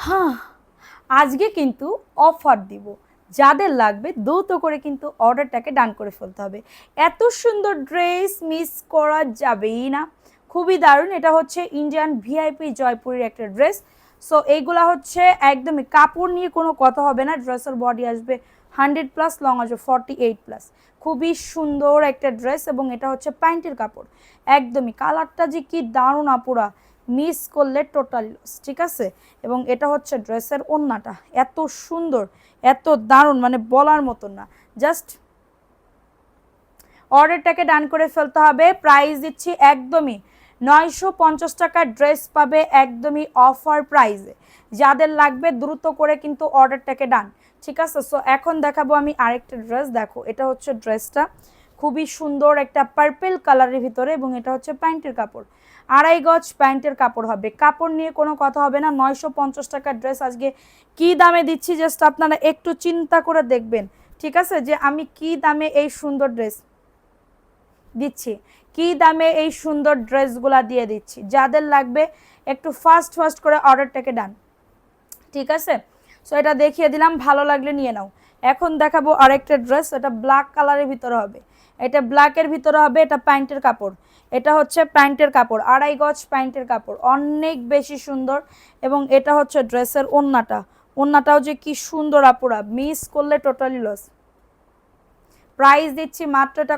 হ্যাঁ, আজকে কিন্তু অফার দিব। যাদের লাগবে দ্রুত করে কিন্তু অর্ডারটাকে ডান করে ফেলতে হবে। এত সুন্দর ড্রেস মিস করা যাবেই না। খুবই দারুণ। এটা হচ্ছে ইন্ডিয়ান ভিআইপি জয়পুরের একটা ড্রেস। সো এইগুলা হচ্ছে একদমই কাপড় নিয়ে কোনো কথা হবে না। ড্রেসের বডি আসবে 100+, লং আসবে 48+। খুবই সুন্দর একটা ড্রেস এবং এটা হচ্ছে প্যান্টের কাপড়। একদমই কালারটা যে কি দারুণ আপুরা, মিস করলে টোটালি লস। ঠিক আছে, এবং এটা হচ্ছে ড্রেসের ওড়নাটা এত সুন্দর, এত দারুণ, মানে বলার মতন না। জাস্ট অর্ডারটাকে ডান করে ফেলতে হবে। প্রাইস দিচ্ছি একদমই 950 টাকার ড্রেস পাবে একদমই অফার প্রাইসে। যাদের লাগবে দ্রুত করে কিন্তু অর্ডারটাকে ডান। ঠিক আছে, সো এখন দেখাবো আমি আরেকটা ড্রেস। দেখো এটা হচ্ছে ড্রেসটা খুবই সুন্দর একটা পার্পল কালারের ভিতরে এবং এটা হচ্ছে প্যান্টের কাপড়। 2.5 গজ প্যান্টের কাপড় হবে, কাপড় নিয়ে কোনো কথা হবে না। 950 টাকার ড্রেস আজকে কি দামে দিচ্ছি জাস্ট আপনারা একটু চিন্তা করে দেখবেন। ঠিক আছে, যে আমি কি দামে এই সুন্দর ড্রেস দিচ্ছি, কি দামে এই সুন্দর ড্রেসগুলা দিয়ে দিচ্ছি। যাদের লাগবে একটু ফাস্ট করে অর্ডারটাকে ডান। ঠিক আছে, সো এটা দেখিয়ে দিলাম, ভালো লাগলে নিয়ে নাও। এখন দেখাবো আরেকটা ড্রেস, এটা ব্ল্যাক কালারের ভিতরে হবে। এটা ব্ল্যাকের ভিতরে হবে, এটা প্যান্টের কাপড়। এটা হচ্ছে প্যান্টের কাপড়, 2.5 গজ প্যান্টের কাপড়, অনেক বেশি সুন্দর। এবং এটা হচ্ছে ড্রেসের ওড়নাটা। ওড়নাটাও যে কি সুন্দর আপুরা, মিস করলে টোটালি লস। প্রাইস দিচ্ছি মাত্রটা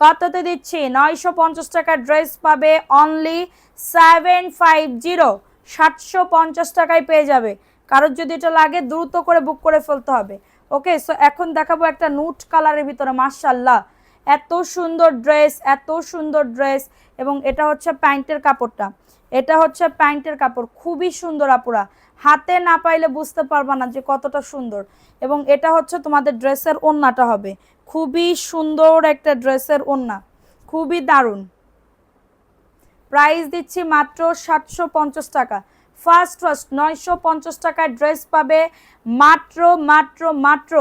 কততে দিচ্ছি 950 টাকার ড্রেস পাবে অনলি 750, 750 টাকায় পেয়ে যাবে। কারোর যদি এটা লাগে দ্রুত করে বুক করে ফেলতে হবে। ওকে, সো এখন দেখাবো একটা নুট কালারের ভিতরে, মাশাআল্লাহ এত সুন্দর ড্রেস, এত সুন্দর ড্রেস। এবং এটা হচ্ছে প্যান্টের কাপড়টা, এটা হচ্ছে প্যান্টের কাপড়, খুবই সুন্দর আপুরা, হাতে না পাইলে বুঝতে পারবা না যে কতটা সুন্দর। এবং এটা হচ্ছে তোমাদের ড্রেসের ওড়নাটা হবে, খুবই সুন্দর একটা ড্রেসের ওড়না, খুবই দারুণ। প্রাইস দিচ্ছি মাত্র 750 টাকা। ফার্স্ট 950 টাকার ড্রেস পাবে মাত্র মাত্র মাত্র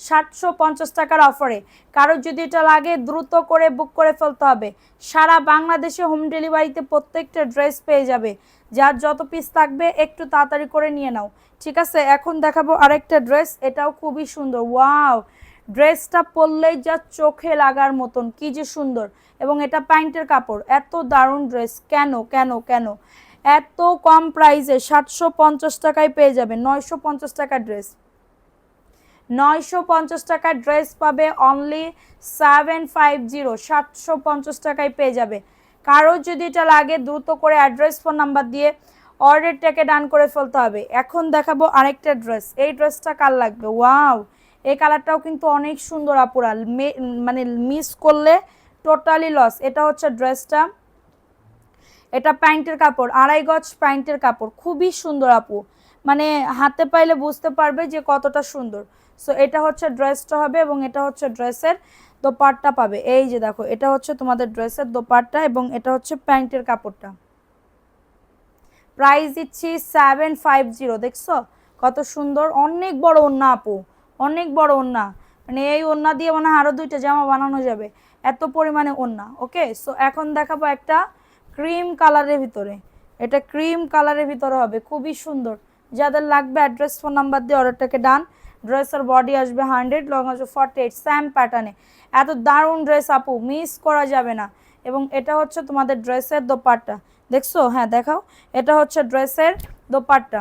750 টাকার অফারে। কারোর যদি এটা লাগে দ্রুত করে বুক করে ফেলতে হবে। সারা বাংলাদেশে হোম ডেলিভারিতে প্রত্যেকটা ড্রেস পেয়ে যাবে। যার যত পিস থাকবে একটু তাড়াতাড়ি করে নিয়ে নাও। ঠিক আছে, এখন দেখাবো আরেকটা ড্রেস, এটাও খুবই সুন্দর। ওয়াও, ড্রেসটা পরলেই যা চোখে লাগার মতন, কি যে সুন্দর। এবং এটা প্যান্টের কাপড়, এত দারুণ ড্রেস, কেন কেন কেন এত কম প্রাইসে 750 টাকায় পেয়ে যাবে। 950 টাকার ড্রেস, 950 টাকার ড্রেস পাবে অনলি 750, 750 টাকায় পেয়ে যাবে। কারো যদি এটা লাগে দ্রুত করে অ্যাড্রেস ফোন নাম্বার দিয়ে অর্ডারটাকে ডান করে ফেলতে হবে। এখন দেখাবো আরেকটা ড্রেস, এই ড্রেসটা কার লাগবে? ওয়াও, এই কালারটাও কিন্তু অনেক সুন্দর আপুরা, মানে মিস করলে টোটালি লস। এটা হচ্ছে ড্রেসটা, এটা প্যান্টের কাপড়, 2.5 গজ প্যান্টের কাপড়, খুবই সুন্দর আপু, মানে হাতে পাইলে বুঝতে পারবে যে কতটা সুন্দর। সো এটা হচ্ছে ড্রেসটা হবে এবং এটা হচ্ছে ড্রেসের দোপাট্টা পাবে। এই যে দেখো, এটা হচ্ছে তোমাদের ড্রেসের দোপাট্টা এবং এটা হচ্ছে প্যান্টের কাপড়টা। প্রাইস দিচ্ছি 750। দেখছো কত সুন্দর, অনেক বড় ওড়না আপু, অনেক বড় ওড়না, মানে এই ওড়না দিয়ে মনে হয় আরো 2টা জামা বানানো যাবে, এত পরিমাণে ওড়না। ওকে, সো এখন দেখাবো একটা ক্রিম কালারের ভিতরে, এটা ক্রিম কালারের ভিতরে হবে, খুবই সুন্দর। যাদের লাগবে অ্যাড্রেস ফোন নাম্বার দিয়ে অর্ডারটাকে ডান। ড্রেসের বডি আসবে 100, লং আসবে 48, স্যাম প্যাটার্নে, এত দারুণ ড্রেস আপু, মিস করা যাবে না। এবং এটা হচ্ছে তোমাদের ড্রেসের দোপাট্টা, দেখছো? হ্যাঁ দেখাও, এটা হচ্ছে ড্রেসের দোপাট্টা।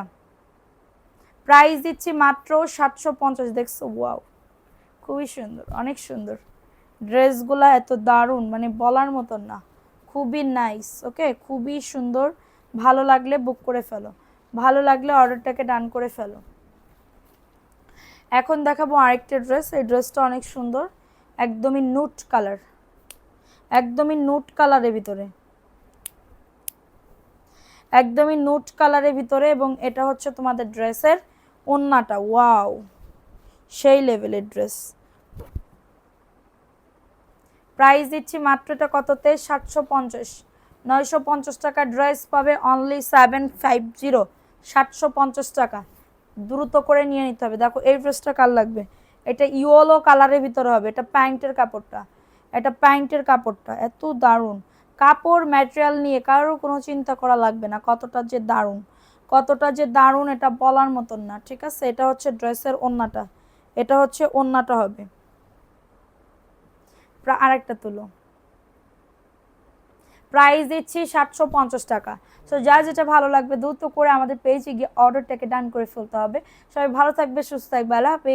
প্রাইস দিচ্ছি মাত্র 750। দেখছো? ওয়াও, খুবই সুন্দর, অনেক সুন্দর ড্রেসগুলা, এত দারুণ, মানে বলার মতন না, খুবই নাইস। ওকে, খুবই সুন্দর। ভালো লাগলে বুক করে ফেলো, ভালো লাগলে অর্ডারটাকে ডান করে ফেলো। এখন দেখাবো আরেকটা ড্রেস, এই ড্রেসটা অনেক সুন্দর, একদমই নুট কালার, একদমই নুট কালারের ভিতরে, একদমই নুট কালারের ভিতরে। এবং এটা হচ্ছে তোমাদের ড্রেসের ওড়নাটা। ওয়াও, সেই লেভেলের ড্রেস। প্রাইস দিচ্ছি মাত্রটা কততে? 750। 950 টাকা ড্রেস পাবে অনলি 750, 750 টাকা। দ্রুত করে নিয়ে নিতে হবে। দেখো এই ড্রেসটা কার লাগবে, এটা ইয়েলো কালারের ভিতরে হবে, এটা প্যান্টের কাপড়টা, এটা প্যান্টের কাপড়টা এত দারুণ। কাপড় ম্যাটেরিয়াল নিয়ে কারোর কোনো চিন্তা করা লাগবে না, কতটা যে দারুণ, কতটা যে দারুণ এটা বলার মতন না, ঠিক আছে। এটা হচ্ছে ড্রেসের ওড়নাটা, এটা হচ্ছে ওড়নাটা হবে। আরেকটা তুলো, প্রাইস দিচ্ছি 750 টাকা। সো যা যেটা ভালো লাগবে দ্রুত করে আমাদের পেজে গিয়ে অর্ডারটাকে ডান করে ফেলতে হবে। সবাই ভালো থাকবে, সুস্থ থাকবে, আল্লাহ হাফেজ।